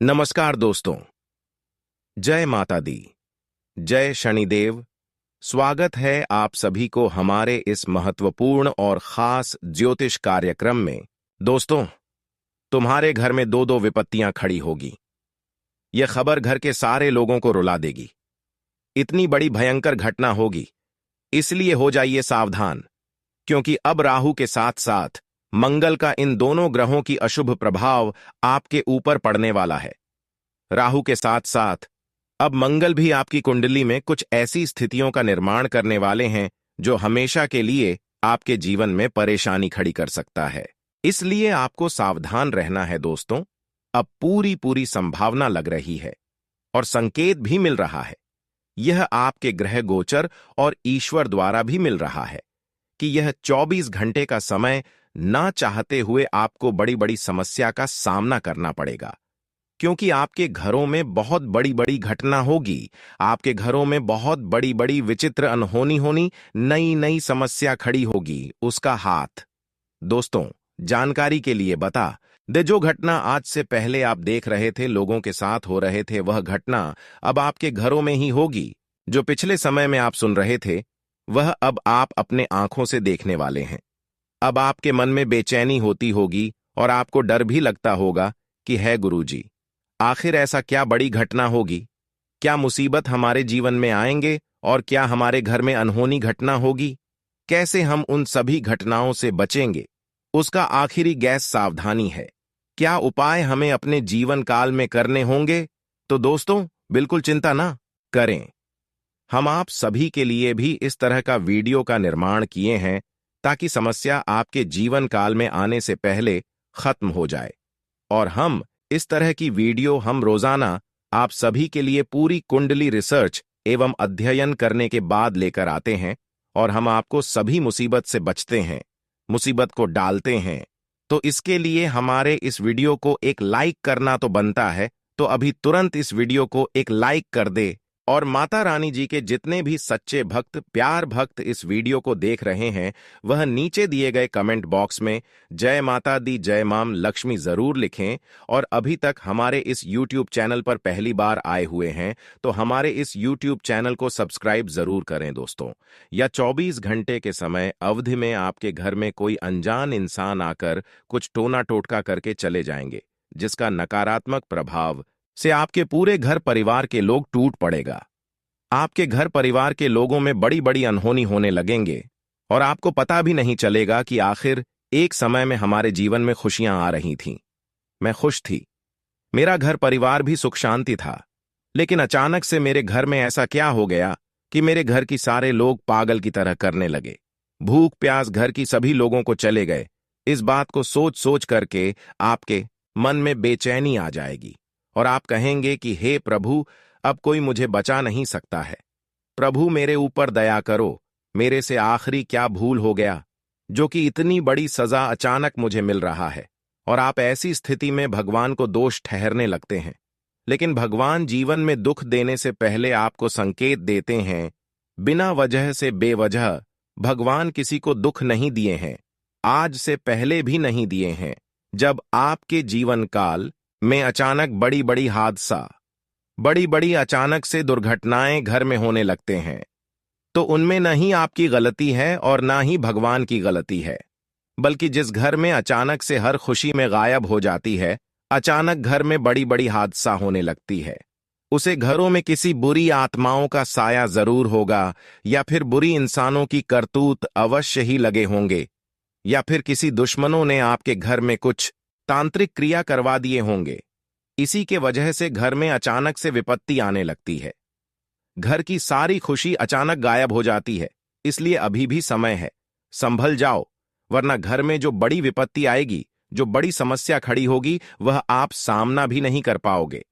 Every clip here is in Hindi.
नमस्कार दोस्तों। जय माता दी। जय शनिदेव। स्वागत है आप सभी को हमारे इस महत्वपूर्ण और खास ज्योतिष कार्यक्रम में। दोस्तों, तुम्हारे घर में दो दो विपत्तियां खड़ी होगी। यह खबर घर के सारे लोगों को रुला देगी। इतनी बड़ी भयंकर घटना होगी, इसलिए हो जाइए सावधान, क्योंकि अब राहु के साथ साथ मंगल का इन दोनों ग्रहों की अशुभ प्रभाव आपके ऊपर पड़ने वाला है। राहु के साथ साथ अब मंगल भी आपकी कुंडली में कुछ ऐसी स्थितियों का निर्माण करने वाले हैं जो हमेशा के लिए आपके जीवन में परेशानी खड़ी कर सकता है। इसलिए आपको सावधान रहना है दोस्तों। अब पूरी पूरी संभावना लग रही है और संकेत भी मिल रहा है। यह आपके ग्रह गोचर और ईश्वर द्वारा भी मिल रहा है कि यह 24 घंटे का समय ना चाहते हुए आपको बड़ी बड़ी समस्या का सामना करना पड़ेगा, क्योंकि आपके घरों में बहुत बड़ी बड़ी घटना होगी। आपके घरों में बहुत बड़ी बड़ी विचित्र अनहोनी होनी, नई नई समस्या खड़ी होगी। उसका हाथ दोस्तों, जानकारी के लिए बता दे, जो घटना आज से पहले आप देख रहे थे, लोगों के साथ हो रहे थे, वह घटना अब आपके घरों में ही होगी। जो पिछले समय में आप सुन रहे थे, वह अब आप अपने आंखों से देखने वाले हैं। अब आपके मन में बेचैनी होती होगी और आपको डर भी लगता होगा कि है गुरुजी, आखिर ऐसा क्या बड़ी घटना होगी? क्या मुसीबत हमारे जीवन में आएंगे और क्या हमारे घर में अनहोनी घटना होगी? कैसे हम उन सभी घटनाओं से बचेंगे? उसका आखिरी गैस सावधानी है। क्या उपाय हमें अपने जीवन काल में करने होंगे? तो दोस्तों, बिल्कुल चिंता ना करें। हम आप सभी के लिए भी इस तरह का वीडियो का निर्माण किए हैं ताकि समस्या आपके जीवन काल में आने से पहले खत्म हो जाए। और हम इस तरह की वीडियो हम रोजाना आप सभी के लिए पूरी कुंडली रिसर्च एवं अध्ययन करने के बाद लेकर आते हैं, और हम आपको सभी मुसीबत से बचते हैं, मुसीबत को डालते हैं। तो इसके लिए हमारे इस वीडियो को एक लाइक करना तो बनता है। तो अभी तुरंत इस वीडियो को एक लाइक कर दे, और माता रानी जी के जितने भी सच्चे भक्त, प्यार भक्त इस वीडियो को देख रहे हैं, वह नीचे दिए गए कमेंट बॉक्स में जय माता दी, जय माम लक्ष्मी जरूर लिखें। और अभी तक हमारे इस YouTube चैनल पर पहली बार आए हुए हैं तो हमारे इस YouTube चैनल को सब्सक्राइब जरूर करें दोस्तों। या 24 घंटे के समय अवधि में आपके घर में कोई अनजान इंसान आकर कुछ टोना टोटका करके चले जाएंगे, जिसका नकारात्मक प्रभाव से आपके पूरे घर परिवार के लोग टूट पड़ेगा। आपके घर परिवार के लोगों में बड़ी बड़ी अनहोनी होने लगेंगे और आपको पता भी नहीं चलेगा कि आखिर एक समय में हमारे जीवन में खुशियां आ रही थीं। मैं खुश थी, मेरा घर परिवार भी सुख शांति था, लेकिन अचानक से मेरे घर में ऐसा क्या हो गया कि मेरे घर की सारे लोग पागल की तरह करने लगे। भूख प्यास घर की सभी लोगों को चले गए। इस बात को सोच सोच करके आपके मन में बेचैनी आ जाएगी और आप कहेंगे कि हे प्रभु, अब कोई मुझे बचा नहीं सकता है। प्रभु, मेरे ऊपर दया करो। मेरे से आखिरी क्या भूल हो गया जो कि इतनी बड़ी सजा अचानक मुझे मिल रहा है? और आप ऐसी स्थिति में भगवान को दोष ठहरने लगते हैं। लेकिन भगवान जीवन में दुख देने से पहले आपको संकेत देते हैं। बिना वजह से बेवजह भगवान किसी को दुख नहीं दिए हैं, आज से पहले भी नहीं दिए हैं। जब आपके जीवन काल में अचानक बड़ी बड़ी हादसा, बड़ी बड़ी अचानक से दुर्घटनाएं घर में होने लगते हैं, तो उनमें न ही आपकी गलती है और ना ही भगवान की गलती है, बल्कि जिस घर में अचानक से हर खुशी में गायब हो जाती है, अचानक घर में बड़ी बड़ी हादसा होने लगती है, उसे घरों में किसी बुरी आत्माओं का साया जरूर होगा, या फिर बुरी इंसानों की करतूत अवश्य ही लगे होंगे, या फिर किसी दुश्मनों ने आपके घर में कुछ तांत्रिक क्रिया करवा दिए होंगे। इसी के वजह से घर में अचानक से विपत्ति आने लगती है, घर की सारी खुशी अचानक गायब हो जाती है। इसलिए अभी भी समय है, संभल जाओ, वरना घर में जो बड़ी विपत्ति आएगी, जो बड़ी समस्या खड़ी होगी, वह आप सामना भी नहीं कर पाओगे।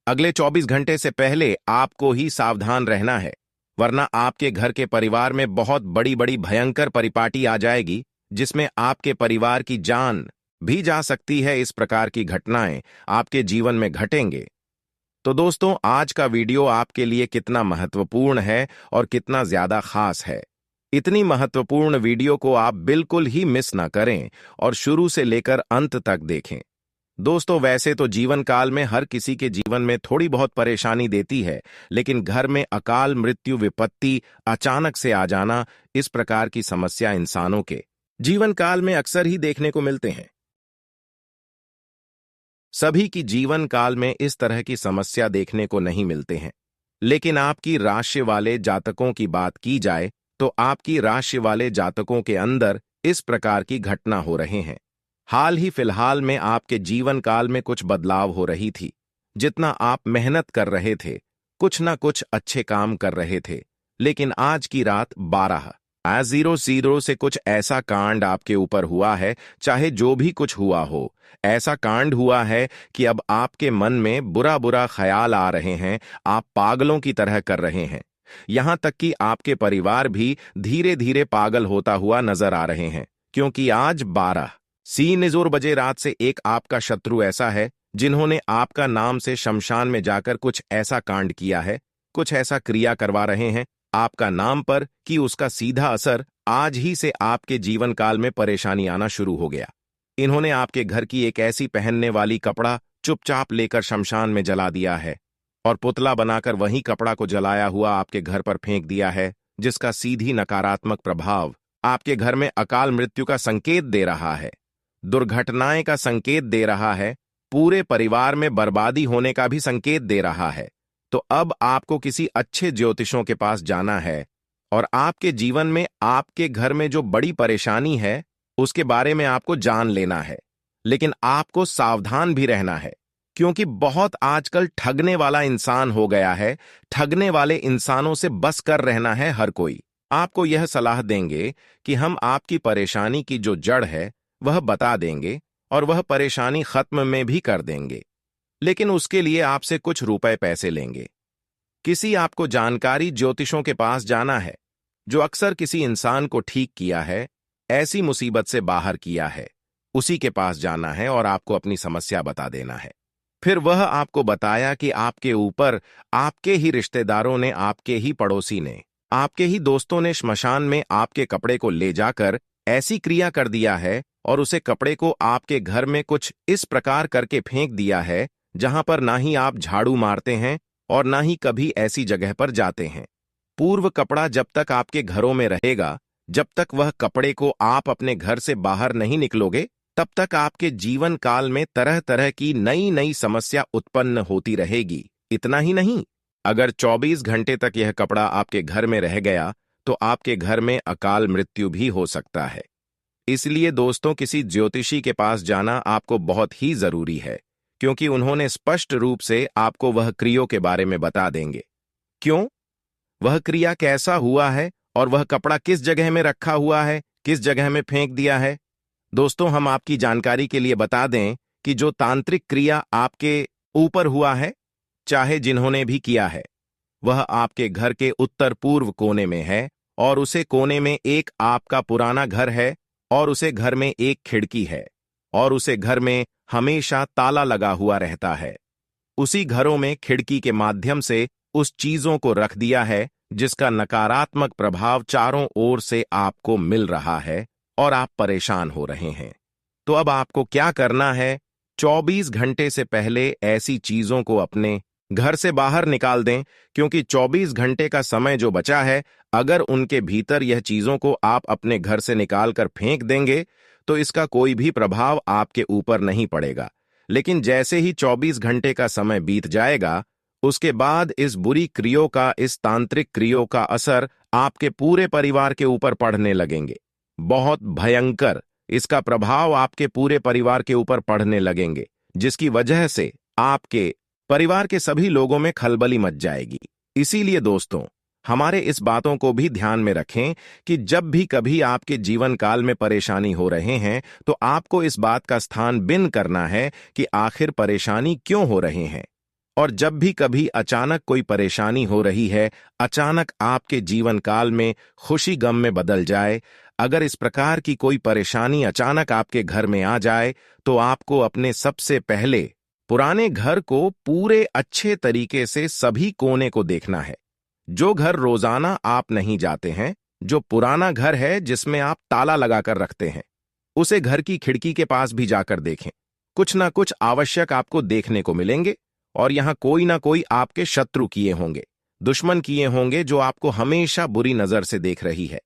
अगले 24 घंटे से पहले आपको ही सावधान रहना है, वरना आपके घर के परिवार में बहुत बड़ी बड़ी भयंकर परिपाटी आ जाएगी, जिसमें आपके परिवार की जान भी जा सकती है। इस प्रकार की घटनाएं आपके जीवन में घटेंगे। तो दोस्तों, आज का वीडियो आपके लिए कितना महत्वपूर्ण है और कितना ज्यादा खास है, इतनी महत्वपूर्ण वीडियो को आप बिल्कुल ही मिस ना करें और शुरू से लेकर अंत तक देखें। दोस्तों, वैसे तो जीवन काल में हर किसी के जीवन में थोड़ी बहुत परेशानी देती है, लेकिन घर में अकाल मृत्यु विपत्ति अचानक से आ जाना, इस प्रकार की समस्या इंसानों के जीवन काल में अक्सर ही देखने को मिलते हैं। सभी की जीवन काल में इस तरह की समस्या देखने को नहीं मिलते हैं, लेकिन आपकी राशि वाले जातकों की बात की जाए तो आपकी राशि वाले जातकों के अंदर इस प्रकार की घटना हो रहे हैं। हाल ही फिलहाल में आपके जीवन काल में कुछ बदलाव हो रही थी। जितना आप मेहनत कर रहे थे, कुछ ना कुछ अच्छे काम कर रहे थे, लेकिन आज की रात 12:00 से कुछ ऐसा कांड आपके ऊपर हुआ है, चाहे जो भी कुछ हुआ हो, ऐसा कांड हुआ है कि अब आपके मन में बुरा बुरा ख्याल आ रहे हैं, आप पागलों की तरह कर रहे हैं। यहां तक कि आपके परिवार भी धीरे धीरे पागल होता हुआ नजर आ रहे हैं, क्योंकि आज 12:00 रात से एक आपका शत्रु ऐसा है जिन्होंने आपका नाम से शमशान में जाकर कुछ ऐसा कांड किया है, कुछ ऐसा क्रिया करवा रहे हैं आपका नाम पर कि उसका सीधा असर आज ही से आपके जीवन काल में परेशानी आना शुरू हो गया। इन्होंने आपके घर की एक ऐसी पहनने वाली कपड़ा चुपचाप लेकर शमशान में जला दिया है और पुतला बनाकर वही कपड़ा को जलाया हुआ आपके घर पर फेंक दिया है, जिसका सीधी नकारात्मक प्रभाव आपके घर में अकाल मृत्यु का संकेत दे रहा है, दुर्घटनाएं का संकेत दे रहा है, पूरे परिवार में बर्बादी होने का भी संकेत दे रहा है। तो अब आपको किसी अच्छे ज्योतिषों के पास जाना है और आपके जीवन में आपके घर में जो बड़ी परेशानी है उसके बारे में आपको जान लेना है। लेकिन आपको सावधान भी रहना है, क्योंकि बहुत आजकल ठगने वाला इंसान हो गया है। ठगने वाले इंसानों से बच कर रहना है हर कोई। आपको यह सलाह देंगे कि हम आपकी परेशानी की जो जड़ है वह बता देंगे और वह परेशानी खत्म में भी कर देंगे, लेकिन उसके लिए आपसे कुछ रुपए पैसे लेंगे। किसी आपको जानकारी ज्योतिषों के पास जाना है जो अक्सर किसी इंसान को ठीक किया है, ऐसी मुसीबत से बाहर किया है, उसी के पास जाना है और आपको अपनी समस्या बता देना है। फिर वह आपको बताया कि आपके ऊपर आपके ही रिश्तेदारों ने, आपके ही पड़ोसी ने, आपके ही दोस्तों ने श्मशान में आपके कपड़े को ले जाकर ऐसी क्रिया कर दिया है और उसे कपड़े को आपके घर में कुछ इस प्रकार करके फेंक दिया है जहां पर ना ही आप झाड़ू मारते हैं और ना ही कभी ऐसी जगह पर जाते हैं। पूर्व कपड़ा जब तक आपके घरों में रहेगा, जब तक वह कपड़े को आप अपने घर से बाहर नहीं निकलोगे, तब तक आपके जीवन काल में तरह तरह की नई नई समस्या उत्पन्न होती रहेगी। इतना ही नहीं, अगर 24 घंटे तक यह कपड़ा आपके घर में रह गया तो आपके घर में अकाल मृत्यु भी हो सकता है। इसलिए दोस्तों, किसी ज्योतिषी के पास जाना आपको बहुत ही जरूरी है, क्योंकि उन्होंने स्पष्ट रूप से आपको वह क्रिया के बारे में बता देंगे। क्यों, वह क्रिया कैसा हुआ है और वह कपड़ा किस जगह में रखा हुआ है, किस जगह में फेंक दिया है। दोस्तों, हम आपकी जानकारी के लिए बता दें कि जो तांत्रिक क्रिया आपके ऊपर हुआ है, चाहे जिन्होंने भी किया है, वह आपके घर के उत्तर पूर्व कोने में है और उसे कोने में एक आपका पुराना घर है और उसे घर में एक खिड़की है और उसे घर में हमेशा ताला लगा हुआ रहता है। उसी घरों में खिड़की के माध्यम से उस चीजों को रख दिया है जिसका नकारात्मक प्रभाव चारों ओर से आपको मिल रहा है और आप परेशान हो रहे हैं। तो अब आपको क्या करना है, 24 घंटे से पहले ऐसी चीजों को अपने घर से बाहर निकाल दें, क्योंकि 24 घंटे का समय जो बचा है, अगर उनके भीतर यह चीजों को आप अपने घर से निकालकर फेंक देंगे तो इसका कोई भी प्रभाव आपके ऊपर नहीं पड़ेगा। लेकिन जैसे ही 24 घंटे का समय बीत जाएगा, उसके बाद इस बुरी क्रिया का, इस तांत्रिक क्रिया का असर आपके पूरे परिवार के ऊपर पड़ने लगेंगे। बहुत भयंकर इसका प्रभाव आपके पूरे परिवार के ऊपर पड़ने लगेंगे, जिसकी वजह से आपके परिवार के सभी लोगों में खलबली मच जाएगी। इसीलिए दोस्तों, हमारे इस बातों को भी ध्यान में रखें कि जब भी कभी आपके जीवन काल में परेशानी हो रहे हैं तो आपको इस बात का स्थान बिन करना है कि आखिर परेशानी क्यों हो रहे हैं। और जब भी कभी अचानक कोई परेशानी हो रही है, अचानक आपके जीवन काल में खुशी गम में बदल जाए, अगर इस प्रकार की कोई परेशानी अचानक आपके घर में आ जाए, तो आपको अपने सबसे पहले पुराने घर को पूरे अच्छे तरीके से सभी कोने को देखना है। जो घर रोजाना आप नहीं जाते हैं, जो पुराना घर है जिसमें आप ताला लगाकर रखते हैं, उसे घर की खिड़की के पास भी जाकर देखें। कुछ ना कुछ आवश्यक आपको देखने को मिलेंगे और यहां कोई ना कोई आपके शत्रु किए होंगे, दुश्मन किए होंगे जो आपको हमेशा बुरी नजर से देख रही है।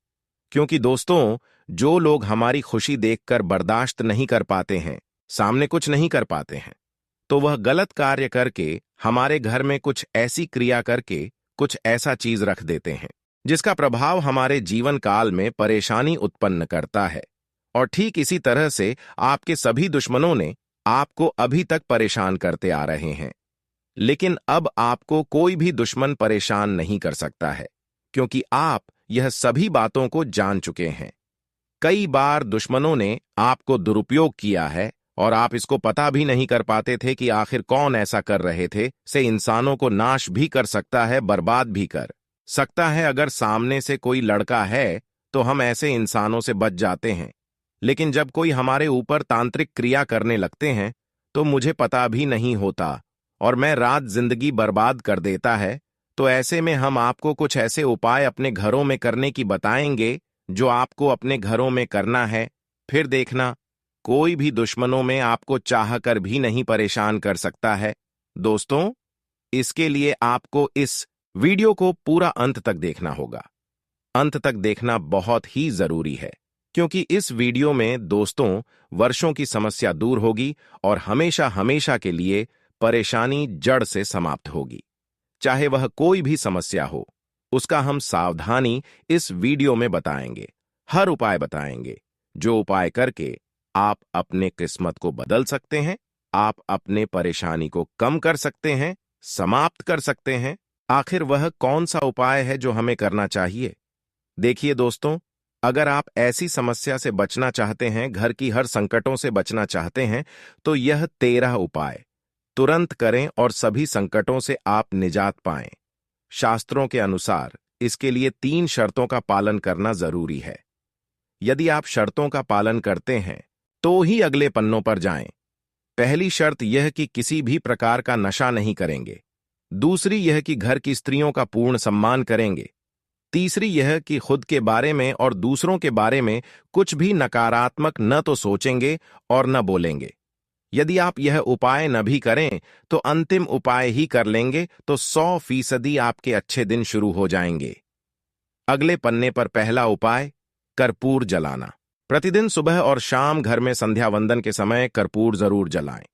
क्योंकि दोस्तों, जो लोग हमारी खुशी देखकर बर्दाश्त नहीं कर पाते हैं, सामने कुछ नहीं कर पाते हैं, तो वह गलत कार्य करके, हमारे घर में कुछ ऐसी क्रिया करके कुछ ऐसा चीज रख देते हैं जिसका प्रभाव हमारे जीवन काल में परेशानी उत्पन्न करता है। और ठीक इसी तरह से आपके सभी दुश्मनों ने आपको अभी तक परेशान करते आ रहे हैं। लेकिन अब आपको कोई भी दुश्मन परेशान नहीं कर सकता है, क्योंकि आप यह सभी बातों को जान चुके हैं। कई बार दुश्मनों ने आपको दुरुपयोग किया है और आप इसको पता भी नहीं कर पाते थे कि आखिर कौन ऐसा कर रहे थे। से इंसानों को नाश भी कर सकता है, बर्बाद भी कर सकता है। अगर सामने से कोई लड़का है तो हम ऐसे इंसानों से बच जाते हैं, लेकिन जब कोई हमारे ऊपर तांत्रिक क्रिया करने लगते हैं तो मुझे पता भी नहीं होता और मैं रात जिंदगी बर्बाद कर देता है। तो ऐसे में हम आपको कुछ ऐसे उपाय अपने घरों में करने की बताएंगे जो आपको अपने घरों में करना है। फिर देखना, कोई भी दुश्मनों में आपको चाहकर भी नहीं परेशान कर सकता है। दोस्तों, इसके लिए आपको इस वीडियो को पूरा अंत तक देखना होगा। अंत तक देखना बहुत ही जरूरी है, क्योंकि इस वीडियो में दोस्तों वर्षों की समस्या दूर होगी और हमेशा हमेशा के लिए परेशानी जड़ से समाप्त होगी। चाहे वह कोई भी समस्या हो, उसका हम सावधानी इस वीडियो में बताएंगे। हर उपाय बताएंगे, जो उपाय करके आप अपने किस्मत को बदल सकते हैं, आप अपने परेशानी को कम कर सकते हैं, समाप्त कर सकते हैं। आखिर वह कौन सा उपाय है जो हमें करना चाहिए? देखिए दोस्तों, अगर आप ऐसी समस्या से बचना चाहते हैं, घर की हर संकटों से बचना चाहते हैं, तो यह 13 उपाय तुरंत करें और सभी संकटों से आप निजात पाएं। शास्त्रों के अनुसार इसके लिए 3 शर्तों का पालन करना जरूरी है। यदि आप शर्तों का पालन करते हैं तो ही अगले पन्नों पर जाएं। पहली शर्त यह कि किसी भी प्रकार का नशा नहीं करेंगे। दूसरी यह कि घर की स्त्रियों का पूर्ण सम्मान करेंगे। तीसरी यह कि खुद के बारे में और दूसरों के बारे में कुछ भी नकारात्मक न तो सोचेंगे और न बोलेंगे। यदि आप यह उपाय न भी करें तो अंतिम उपाय ही कर लेंगे तो 100% आपके अच्छे दिन शुरू हो जाएंगे। अगले पन्ने पर पहला उपाय, कर्पूर जलाना। प्रतिदिन सुबह और शाम घर में संध्या वंदन के समय कर्पूर जरूर जलाएं।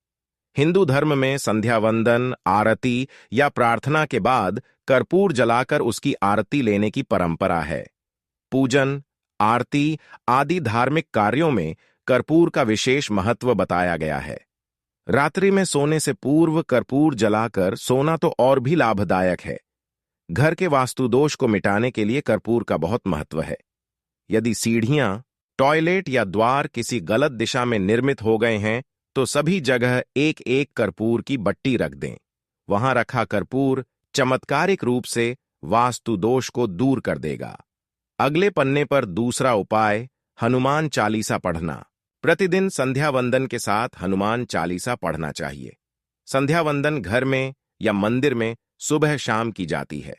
हिंदू धर्म में संध्या वंदन, आरती या प्रार्थना के बाद कर्पूर जलाकर उसकी आरती लेने की परंपरा है। पूजन, आरती आदि धार्मिक कार्यों में कर्पूर का विशेष महत्व बताया गया है। रात्रि में सोने से पूर्व कर्पूर जलाकर सोना तो और भी लाभदायक है। घर के वास्तु दोष को मिटाने के लिए कर्पूर का बहुत महत्व है। यदि सीढ़ियां, टॉयलेट या द्वार किसी गलत दिशा में निर्मित हो गए हैं तो सभी जगह एक एक कर्पूर की बट्टी रख दें। वहां रखा कर्पूर चमत्कारिक रूप से वास्तु दोष को दूर कर देगा। अगले पन्ने पर दूसरा उपाय, हनुमान चालीसा पढ़ना। प्रतिदिन संध्या वंदन के साथ हनुमान चालीसा पढ़ना चाहिए। संध्या वंदन घर में या मंदिर में सुबह शाम की जाती है।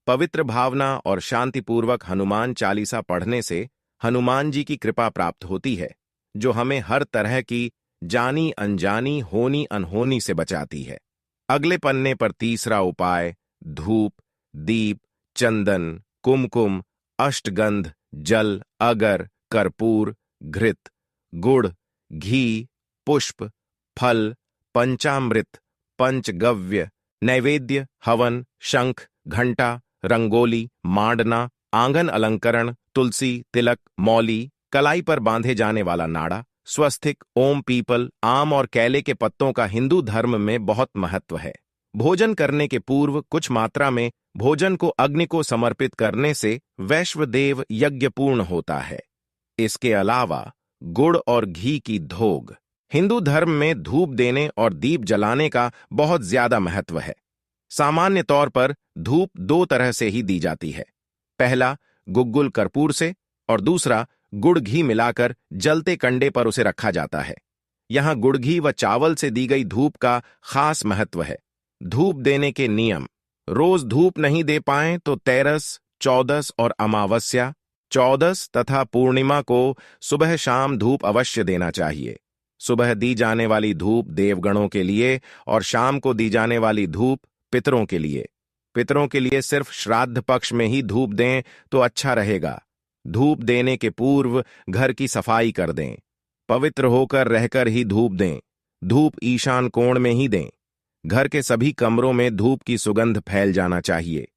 पवित्र भावना और शांतिपूर्वक हनुमान चालीसा पढ़ने से हनुमान जी की कृपा प्राप्त होती है, जो हमें हर तरह की जानी अनजानी, होनी अनहोनी से बचाती है। अगले पन्ने पर तीसरा उपाय, धूप, दीप, चंदन, कुमकुम, अष्टगंध, जल, अगर, कर्पूर, घृत, गुड़, घी, पुष्प, फल, पंचामृत, पंचगव्य, नैवेद्य, हवन, शंख, घंटा, रंगोली, मांडना, आंगन अलंकरण, तुलसी, तिलक, मौली, कलाई पर बांधे जाने वाला नाड़ा, स्वस्तिक, ओम, पीपल, आम और केले के पत्तों का हिंदू धर्म में बहुत महत्व है। भोजन करने के पूर्व कुछ मात्रा में भोजन को अग्नि को समर्पित करने से वैश्वदेव यज्ञ पूर्ण होता है। इसके अलावा गुड़ और घी की धोग। हिंदू धर्म में धूप देने और दीप जलाने का बहुत ज्यादा महत्व है। सामान्य तौर पर धूप 2 तरह से ही दी जाती है। पहला गुग्गुल कर्पूर से और दूसरा गुड़ घी मिलाकर जलते कंडे पर उसे रखा जाता है। यहां गुड़ घी व चावल से दी गई धूप का खास महत्व है। धूप देने के नियम: रोज धूप नहीं दे पाएं तो 13, 14 और अमावस्या, 14 तथा पूर्णिमा को सुबह शाम धूप अवश्य देना चाहिए। सुबह दी जाने वाली धूप देवगणों के लिए और शाम को दी जाने वाली धूप पितरों के लिए। पितरों के लिए सिर्फ श्राद्ध पक्ष में ही धूप दें तो अच्छा रहेगा। धूप देने के पूर्व घर की सफाई कर दें। पवित्र होकर रहकर ही धूप दें। धूप ईशान कोण में ही दें। घर के सभी कमरों में धूप की सुगंध फैल जाना चाहिए।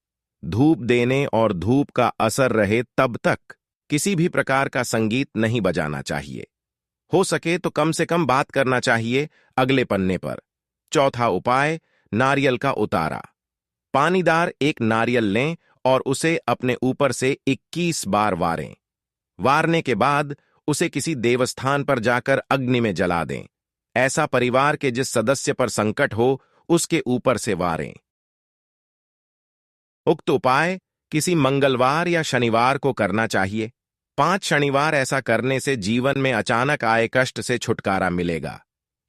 धूप देने और धूप का असर रहे तब तक किसी भी प्रकार का संगीत नहीं बजाना चाहिए। हो सके तो कम से कम बात करना चाहिए। अगले पन्ने पर चौथा उपाय, नारियल का उतारा। पानीदार एक नारियल लें और उसे अपने ऊपर से 21 बार वारें। वारने के बाद उसे किसी देवस्थान पर जाकर अग्नि में जला दें। ऐसा परिवार के जिस सदस्य पर संकट हो उसके ऊपर से वारें। उक्त उपाय किसी मंगलवार या शनिवार को करना चाहिए। 5 शनिवार ऐसा करने से जीवन में अचानक आए कष्ट से छुटकारा मिलेगा।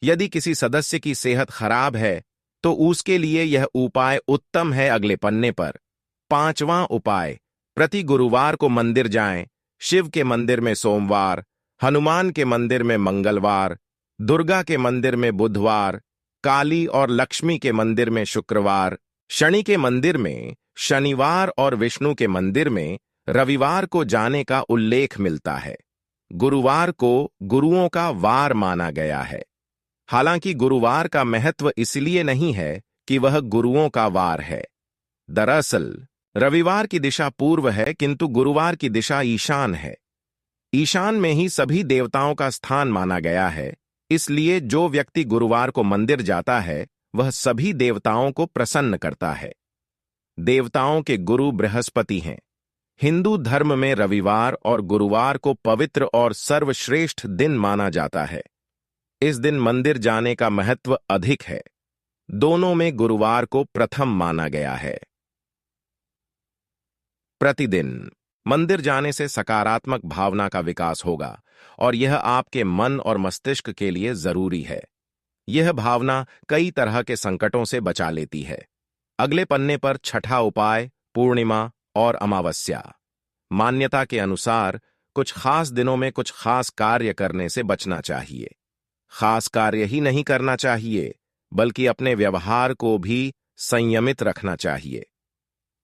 यदि किसी सदस्य की सेहत खराब है तो उसके लिए यह उपाय उत्तम है। अगले पन्ने पर 5वां उपाय, प्रति गुरुवार को मंदिर जाएं। शिव के मंदिर में सोमवार, हनुमान के मंदिर में मंगलवार, दुर्गा के मंदिर में बुधवार, काली और लक्ष्मी के मंदिर में शुक्रवार, शनि के मंदिर में शनिवार और विष्णु के मंदिर में रविवार को जाने का उल्लेख मिलता है। गुरुवार को गुरुओं का वार माना गया है। हालांकि गुरुवार का महत्व इसलिए नहीं है कि वह गुरुओं का वार है। दरअसल रविवार की दिशा पूर्व है किंतु गुरुवार की दिशा ईशान है। ईशान में ही सभी देवताओं का स्थान माना गया है। इसलिए जो व्यक्ति गुरुवार को मंदिर जाता है वह सभी देवताओं को प्रसन्न करता है। देवताओं के गुरु बृहस्पति हैं। हिंदू धर्म में रविवार और गुरुवार को पवित्र और सर्वश्रेष्ठ दिन माना जाता है। इस दिन मंदिर जाने का महत्व अधिक है। दोनों में गुरुवार को प्रथम माना गया है। प्रतिदिन मंदिर जाने से सकारात्मक भावना का विकास होगा और यह आपके मन और मस्तिष्क के लिए जरूरी है। यह भावना कई तरह के संकटों से बचा लेती है। अगले पन्ने पर छठा उपाय, पूर्णिमा और अमावस्या। मान्यता के अनुसार कुछ खास दिनों में कुछ खास कार्य करने से बचना चाहिए। खास कार्य ही नहीं करना चाहिए बल्कि अपने व्यवहार को भी संयमित रखना चाहिए।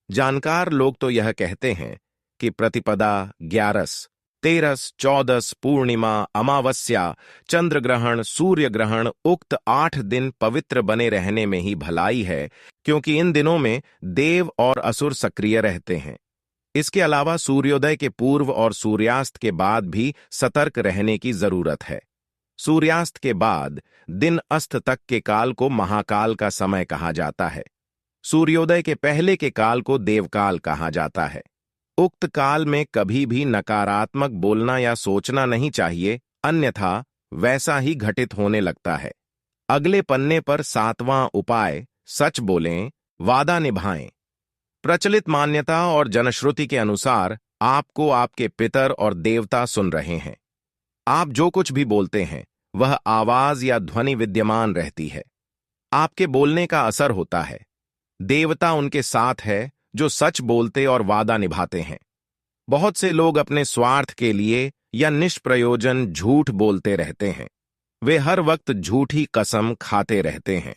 जानकार लोग तो यह कहते हैं कि प्रतिपदा, ग्यारस, तेरस, चौदस, पूर्णिमा, अमावस्या, चंद्र ग्रहण, सूर्य ग्रहण, उक्त 8 दिन पवित्र बने रहने में ही भलाई है, क्योंकि इन दिनों में देव और असुर सक्रिय रहते हैं। इसके अलावा सूर्योदय के पूर्व और सूर्यास्त के बाद भी सतर्क रहने की जरूरत है। सूर्यास्त के बाद दिन अस्त तक के काल को महाकाल का समय कहा जाता है। सूर्योदय के पहले के काल को देवकाल कहा जाता है। उक्त काल में कभी भी नकारात्मक बोलना या सोचना नहीं चाहिए, अन्यथा वैसा ही घटित होने लगता है। अगले पन्ने पर 7वां उपाय, सच बोलें, वादा निभाएं। प्रचलित मान्यता और जनश्रुति के अनुसार आपको आपके पितर और देवता सुन रहे हैं। आप जो कुछ भी बोलते हैं वह आवाज या ध्वनि विद्यमान रहती है। आपके बोलने का असर होता है। देवता उनके साथ है जो सच बोलते और वादा निभाते हैं। बहुत से लोग अपने स्वार्थ के लिए या निष्प्रयोजन झूठ बोलते रहते हैं। वे हर वक्त झूठी कसम खाते रहते हैं।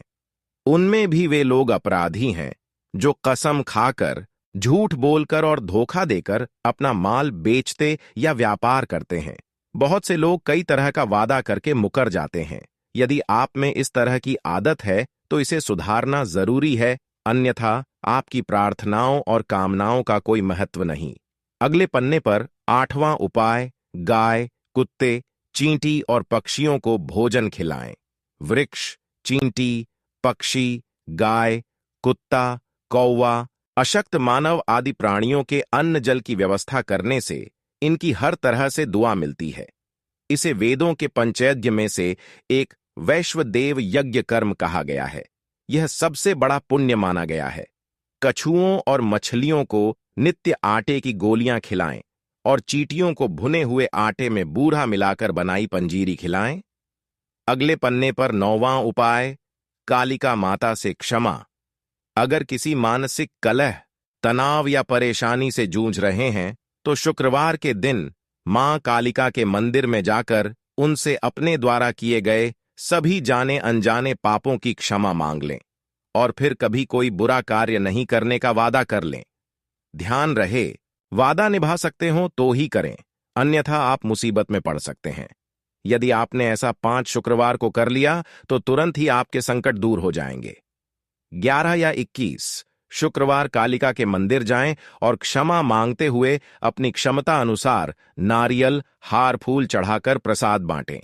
उनमें भी वे लोग अपराधी हैं जो कसम खाकर, झूठ बोलकर और धोखा देकर अपना माल बेचते या व्यापार करते हैं। बहुत से लोग कई तरह का वादा करके मुकर जाते हैं। यदि आप में इस तरह की आदत है तो इसे सुधारना जरूरी है, अन्यथा आपकी प्रार्थनाओं और कामनाओं का कोई महत्व नहीं। अगले पन्ने पर 8वां उपाय, गाय, कुत्ते, चींटी और पक्षियों को भोजन खिलाएं। वृक्ष, चींटी, पक्षी, गाय, कुत्ता, कौवा, अशक्त मानव आदि प्राणियों के अन्न जल की व्यवस्था करने से इनकी हर तरह से दुआ मिलती है। इसे वेदों के पंचयज्ञ में से एक वैश्वदेव यज्ञ कर्म कहा गया है। यह सबसे बड़ा पुण्य माना गया है। कछुओं और मछलियों को नित्य आटे की गोलियां खिलाएं और चींटियों को भुने हुए आटे में बूरा मिलाकर बनाई पंजीरी खिलाएं। अगले पन्ने पर 9वां उपाय, कालिका माता से क्षमा। अगर किसी मानसिक कलह, तनाव या परेशानी से जूझ रहे हैं तो शुक्रवार के दिन मां कालिका के मंदिर में जाकर उनसे अपने द्वारा किए गए सभी जाने अनजाने पापों की क्षमा मांग लें और फिर कभी कोई बुरा कार्य नहीं करने का वादा कर लें। ध्यान रहे, वादा निभा सकते हो तो ही करें, अन्यथा आप मुसीबत में पड़ सकते हैं। यदि आपने ऐसा 5 शुक्रवार को कर लिया तो तुरंत ही आपके संकट दूर हो जाएंगे। 11 या 21 शुक्रवार कालिका के मंदिर जाएं और क्षमा मांगते हुए अपनी क्षमता अनुसार नारियल, हार फूल चढ़ाकर प्रसाद बांटें।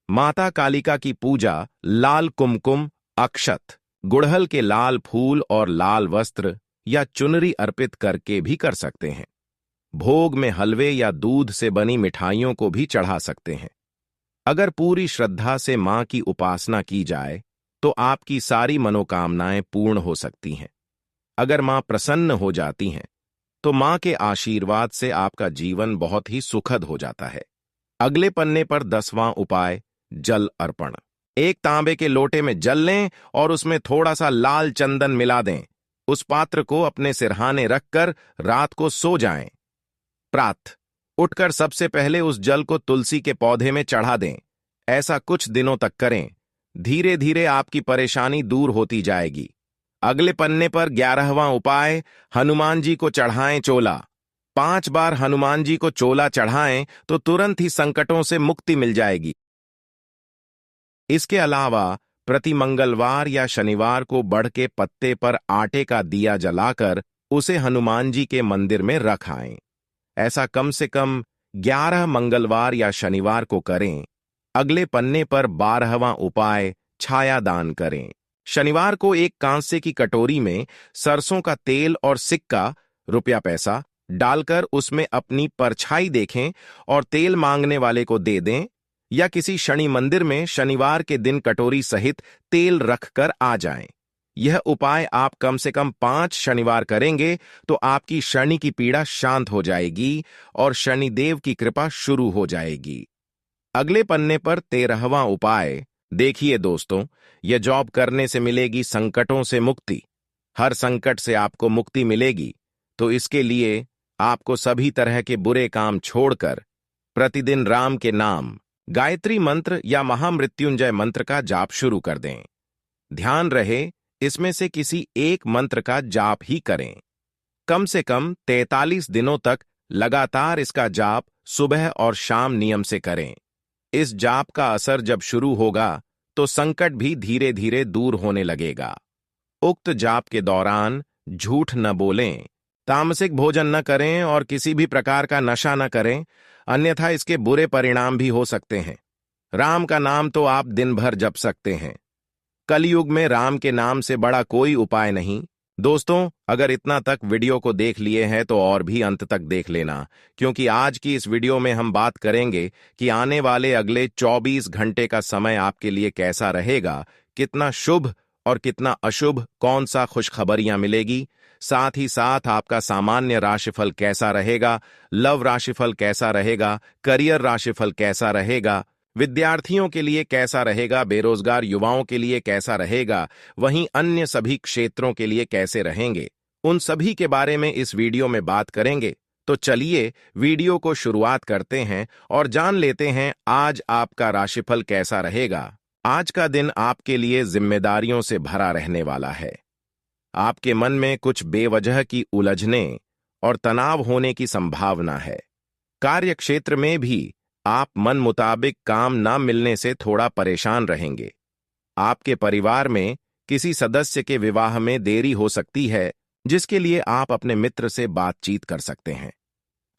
माता कालिका की पूजा लाल कुमकुम, अक्षत, गुड़हल के लाल फूल और लाल वस्त्र या चुनरी अर्पित करके भी कर सकते हैं। भोग में हलवे या दूध से बनी मिठाइयों को भी चढ़ा सकते हैं। अगर पूरी श्रद्धा से मां की उपासना की जाए तो आपकी सारी मनोकामनाएं पूर्ण हो सकती हैं। अगर मां प्रसन्न हो जाती हैं तो मां के आशीर्वाद से आपका जीवन बहुत ही सुखद हो जाता है। अगले पन्ने पर 10वां उपाय, जल अर्पण। एक तांबे के लोटे में जल लें और उसमें थोड़ा सा लाल चंदन मिला दें। उस पात्र को अपने सिरहाने रखकर रात को सो जाएं। प्रातः उठकर सबसे पहले उस जल को तुलसी के पौधे में चढ़ा दें। ऐसा कुछ दिनों तक करें। धीरे धीरे आपकी परेशानी दूर होती जाएगी। अगले पन्ने पर 11वां उपाय, हनुमान जी को चढ़ाएं चोला। 5 बार हनुमान जी को चोला चढ़ाएं तो तुरंत ही संकटों से मुक्ति मिल जाएगी। इसके अलावा प्रति मंगलवार या शनिवार को बढ़ के पत्ते पर आटे का दिया जलाकर उसे हनुमान जी के मंदिर में रख आएं। ऐसा कम से कम 11 मंगलवार या शनिवार को करें। अगले पन्ने पर 12वां उपाय, छाया दान करें। शनिवार को एक कांसे की कटोरी में सरसों का तेल और सिक्का, रुपया पैसा, डालकर उसमें अपनी परछाई देखें और तेल मांगने वाले को दे दें, या किसी शनि मंदिर में शनिवार के दिन कटोरी सहित तेल रखकर आ जाएं। यह उपाय आप कम से कम 5 शनिवार करेंगे तो आपकी शनि की पीड़ा शांत हो जाएगी और शनिदेव की कृपा शुरू हो जाएगी। अगले पन्ने पर 13वां उपाय। देखिए दोस्तों, यह जॉब करने से मिलेगी संकटों से मुक्ति। हर संकट से आपको मुक्ति मिलेगी, तो इसके लिए आपको सभी तरह के बुरे काम छोड़कर प्रतिदिन राम के नाम, गायत्री मंत्र या महामृत्युंजय मंत्र का जाप शुरू कर दें। ध्यान रहे, इसमें से किसी एक मंत्र का जाप ही करें। कम से कम 43 दिनों तक लगातार इसका जाप सुबह और शाम नियम से करें। इस जाप का असर जब शुरू होगा तो संकट भी धीरे धीरे दूर होने लगेगा। उक्त जाप के दौरान झूठ न बोलें, तामसिक भोजन न करें और किसी भी प्रकार का नशा न करें, अन्यथा इसके बुरे परिणाम भी हो सकते हैं। राम का नाम तो आप दिन भर जप सकते हैं। कलयुग में राम के नाम से बड़ा कोई उपाय नहीं। दोस्तों, अगर इतना तक वीडियो को देख लिए हैं तो और भी अंत तक देख लेना, क्योंकि आज की इस वीडियो में हम बात करेंगे कि आने वाले अगले 24 घंटे का समय आपके लिए कैसा रहेगा, कितना शुभ और कितना अशुभ, कौन सा खुशखबरियां मिलेगी, साथ ही साथ आपका सामान्य राशिफल कैसा रहेगा, लव राशिफल कैसा रहेगा, करियर राशिफल कैसा रहेगा, विद्यार्थियों के लिए कैसा रहेगा, बेरोजगार युवाओं के लिए कैसा रहेगा, वहीं अन्य सभी क्षेत्रों के लिए कैसे रहेंगे, उन सभी के बारे में इस वीडियो में बात करेंगे। तो चलिए वीडियो को शुरुआत करते हैं और जान लेते हैं आज आपका राशिफल कैसा रहेगा। आज का दिन आपके लिए जिम्मेदारियों से भरा रहने वाला है। आपके मन में कुछ बेवजह की उलझने और तनाव होने की संभावना है। कार्य क्षेत्र में भी आप मन मुताबिक काम ना मिलने से थोड़ा परेशान रहेंगे। आपके परिवार में किसी सदस्य के विवाह में देरी हो सकती है, जिसके लिए आप अपने मित्र से बातचीत कर सकते हैं।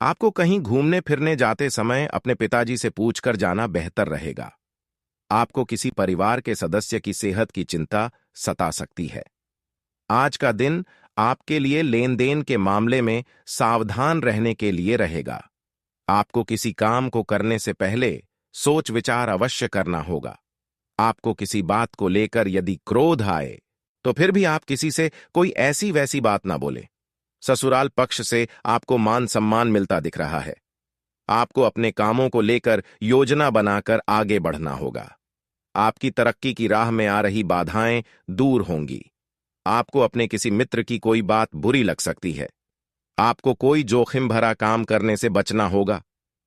आपको कहीं घूमने फिरने जाते समय अपने पिताजी से पूछकर जाना बेहतर रहेगा। आपको किसी परिवार के सदस्य की सेहत की चिंता सता सकती है। आज का दिन आपके लिए लेन देन के मामले में सावधान रहने के लिए रहेगा। आपको किसी काम को करने से पहले सोच विचार अवश्य करना होगा। आपको किसी बात को लेकर यदि क्रोध आए तो फिर भी आप किसी से कोई ऐसी वैसी बात ना बोले। ससुराल पक्ष से आपको मान सम्मान मिलता दिख रहा है। आपको अपने कामों को लेकर योजना बनाकर आगे बढ़ना होगा। आपकी तरक्की की राह में आ रही बाधाएं दूर होंगी। आपको अपने किसी मित्र की कोई बात बुरी लग सकती है। आपको कोई जोखिम भरा काम करने से बचना होगा।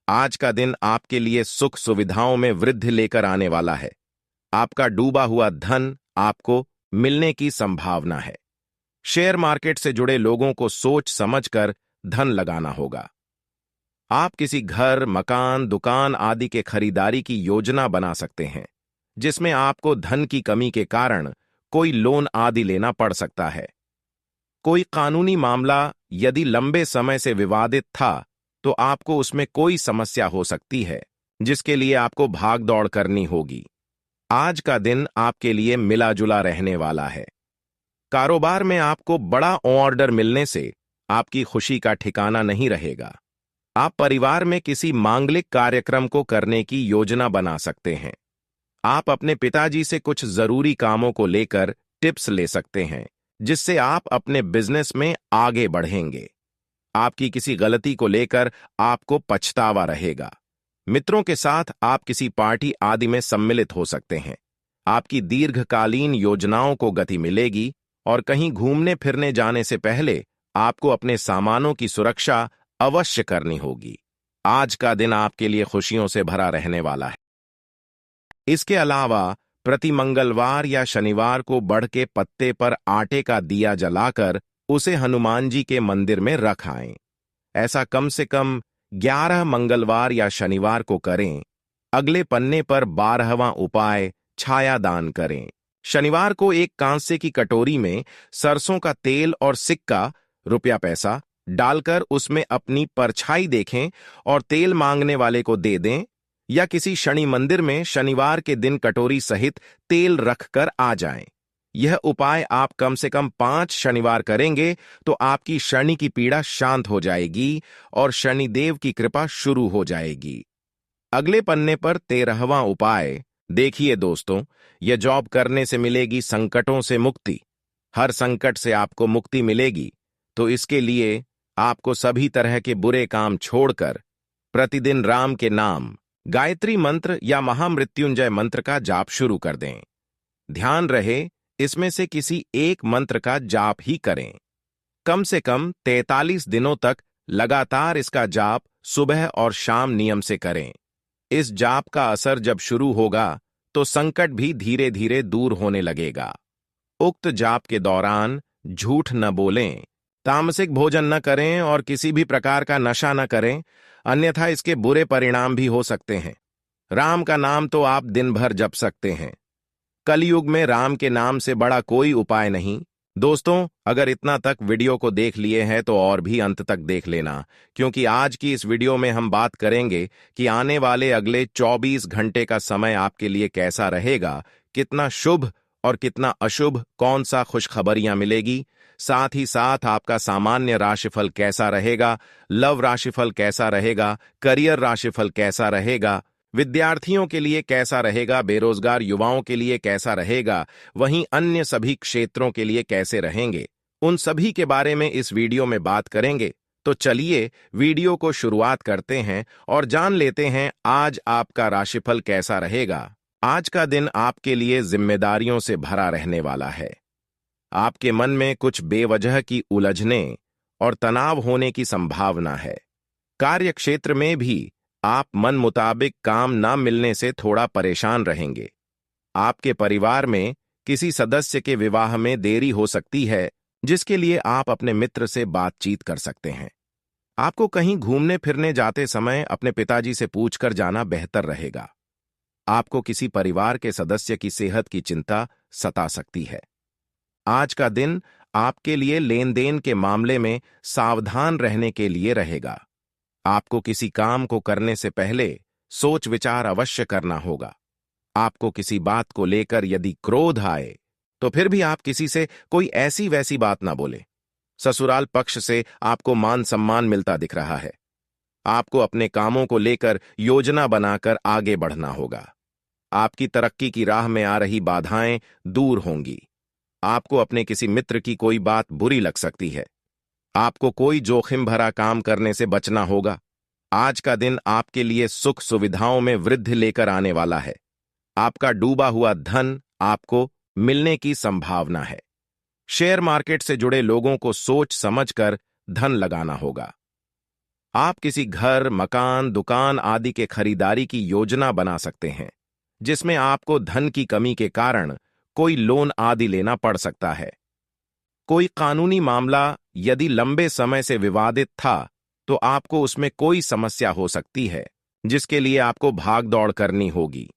आज का दिन आपके लिए सुख सुविधाओं में वृद्धि लेकर आने वाला है। आपका डूबा हुआ धन आपको मिलने की संभावना है। शेयर मार्केट से जुड़े लोगों को सोच समझकर धन लगाना होगा। आप किसी घर, मकान, दुकान आदि के खरीदारी की योजना बना सकते हैं, जिसमें आपको धन की कमी के कारण कोई लोन आदि लेना पड़ सकता है। कोई कानूनी मामला यदि लंबे समय से विवादित था, तो आपको उसमें कोई समस्या हो सकती है, जिसके लिए आपको भाग दौड़ करनी होगी। आज का दिन आपके लिए मिला जुला रहने वाला है। कारोबार में आपको बड़ा ऑर्डर मिलने से आपकी खुशी का ठिकाना नहीं रहेगा। आप परिवार में किसी मांगलिक कार्यक्रम को करने की योजना बना सकते हैं। आप अपने पिताजी से कुछ जरूरी कामों को लेकर टिप्स ले सकते हैं, जिससे आप अपने बिजनेस में आगे बढ़ेंगे। आपकी किसी गलती को लेकर आपको पछतावा रहेगा। मित्रों के साथ आप किसी पार्टी आदि में सम्मिलित हो सकते हैं। आपकी दीर्घकालीन योजनाओं को गति मिलेगी और कहीं घूमने फिरने जाने से पहले आपको अपने सामानों की सुरक्षा अवश्य करनी होगी। आज का दिन आपके लिए खुशियों से भरा रहने वाला है। इसके अलावा प्रति मंगलवार या शनिवार को बढ़ के पत्ते पर आटे का दिया जलाकर उसे हनुमान जी के मंदिर में रख आएं। ऐसा कम से कम 11 मंगलवार या शनिवार को करें। अगले पन्ने पर 12वां उपाय छाया दान करें। शनिवार को एक कांसे की कटोरी में सरसों का तेल और सिक्का, रुपया पैसा डालकर उसमें अपनी परछाई देखें और तेल मांगने वाले को दे दें, या किसी शनि मंदिर में शनिवार के दिन कटोरी सहित तेल रखकर आ जाएं। यह उपाय आप कम से कम 5 शनिवार करेंगे तो आपकी शनि की पीड़ा शांत हो जाएगी और शनिदेव की कृपा शुरू हो जाएगी। अगले पन्ने पर 13वां उपाय देखिए दोस्तों, यह जॉब करने से मिलेगी संकटों से मुक्ति। हर संकट से आपको मुक्ति मिलेगी, तो इसके लिए आपको सभी तरह के बुरे काम छोड़कर प्रतिदिन राम के नाम, गायत्री मंत्र या महामृत्युंजय मंत्र का जाप शुरू कर दें। ध्यान रहे, इसमें से किसी एक मंत्र का जाप ही करें। कम से कम 43 दिनों तक लगातार इसका जाप सुबह और शाम नियम से करें। इस जाप का असर जब शुरू होगा तो संकट भी धीरे धीरे दूर होने लगेगा। उक्त जाप के दौरान झूठ न बोलें, तामसिक भोजन न करें और किसी भी प्रकार का नशा न करें, अन्यथा इसके बुरे परिणाम भी हो सकते हैं। राम का नाम तो आप दिन भर जप सकते हैं। कलयुग में राम के नाम से बड़ा कोई उपाय नहीं। दोस्तों, अगर इतना तक वीडियो को देख लिए हैं तो और भी अंत तक देख लेना, क्योंकि आज की इस वीडियो में हम बात करेंगे कि आने वाले अगले 24 घंटे का समय आपके लिए कैसा रहेगा, कितना शुभ और कितना अशुभ, कौन सा खुशखबरियां मिलेगी, साथ ही साथ आपका सामान्य राशिफल कैसा रहेगा, लव राशिफल कैसा रहेगा, करियर राशिफल कैसा रहेगा, विद्यार्थियों के लिए कैसा रहेगा, बेरोजगार युवाओं के लिए कैसा रहेगा, वहीं अन्य सभी क्षेत्रों के लिए कैसे रहेंगे, उन सभी के बारे में इस वीडियो में बात करेंगे। तो चलिए वीडियो को शुरुआत करते हैं और जान लेते हैं आज आपका राशिफल कैसा रहेगा। आज का दिन आपके लिए जिम्मेदारियों से भरा रहने वाला है। आपके मन में कुछ बेवजह की उलझने और तनाव होने की संभावना है। कार्य क्षेत्र में भी आप मन मुताबिक काम न मिलने से थोड़ा परेशान रहेंगे। आपके परिवार में किसी सदस्य के विवाह में देरी हो सकती है, जिसके लिए आप अपने मित्र से बातचीत कर सकते हैं। आपको कहीं घूमने फिरने जाते समय अपने पिताजी से पूछकर जाना बेहतर रहेगा। आपको किसी परिवार के सदस्य की सेहत की चिंता सता सकती है। आज का दिन आपके लिए लेन देन के मामले में सावधान रहने के लिए रहेगा। आपको किसी काम को करने से पहले सोच विचार अवश्य करना होगा। आपको किसी बात को लेकर यदि क्रोध आए तो फिर भी आप किसी से कोई ऐसी वैसी बात ना बोले। ससुराल पक्ष से आपको मान सम्मान मिलता दिख रहा है। आपको अपने कामों को लेकर योजना बनाकर आगे बढ़ना होगा। आपकी तरक्की की राह में आ रही बाधाएं दूर होंगी। आपको अपने किसी मित्र की कोई बात बुरी लग सकती है। आपको कोई जोखिम भरा काम करने से बचना होगा। आज का दिन आपके लिए सुख सुविधाओं में वृद्धि लेकर आने वाला है। आपका डूबा हुआ धन आपको मिलने की संभावना है। शेयर मार्केट से जुड़े लोगों को सोच समझकर धन लगाना होगा। आप किसी घर, मकान, दुकान आदि के खरीदारी की योजना बना सकते हैं, जिसमें आपको धन की कमी के कारण कोई लोन आदि लेना पड़ सकता है। कोई कानूनी मामला यदि लंबे समय से विवादित था, तो आपको उसमें कोई समस्या हो सकती है, जिसके लिए आपको भाग दौड़ करनी होगी।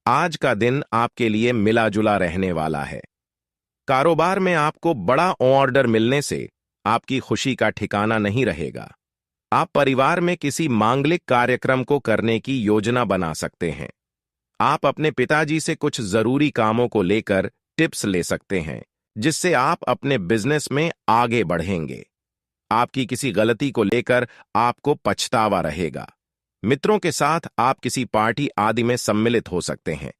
आज का दिन आपके लिए मिला जुला रहने वाला है। कारोबार में आपको बड़ा ऑर्डर मिलने से आपकी खुशी का ठिकाना नहीं रहेगा। आप परिवार में किसी मांगलिक कार्यक्रम को करने की योजना बना सकते हैं। आप अपने पिताजी से कुछ जरूरी कामों को लेकर टिप्स ले सकते हैं, जिससे आप अपने बिजनेस में आगे बढ़ेंगे। आपकी किसी गलती को लेकर आपको पछतावा रहेगा। मित्रों के साथ आप किसी पार्टी आदि में सम्मिलित हो सकते हैं।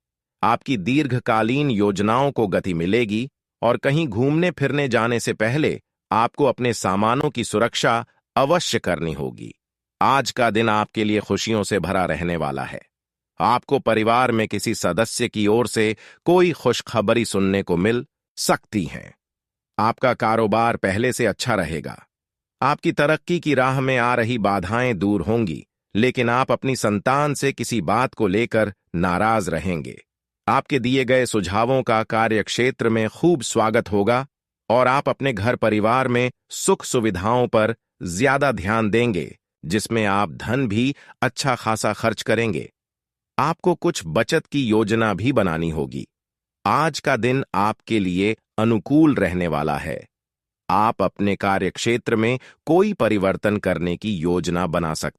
आपकी दीर्घकालीन योजनाओं को गति मिलेगी और कहीं घूमने फिरने जाने से पहले आपको अपने सामानों की सुरक्षा अवश्य करनी होगी। आज का दिन आपके लिए खुशियों से भरा रहने वाला है। आपको परिवार में किसी सदस्य की ओर से कोई खुशखबरी सुनने को मिल सकती है। आपका कारोबार पहले से अच्छा रहेगा। आपकी तरक्की की राह में आ रही बाधाएं दूर होंगी, लेकिन आप अपनी संतान से किसी बात को लेकर नाराज रहेंगे। आपके दिए गए सुझावों का कार्यक्षेत्र में खूब स्वागत होगा और आप अपने घर परिवार में सुख सुविधाओं पर ज्यादा ध्यान देंगे, जिसमें आप धन भी अच्छा खासा खर्च करेंगे। आपको कुछ बचत की योजना भी बनानी होगी। आज का दिन आपके लिए अनुकूल रहने वाला है। आप अपने कार्यक्षेत्र में कोई परिवर्तन करने की योजना बना सकते हैं।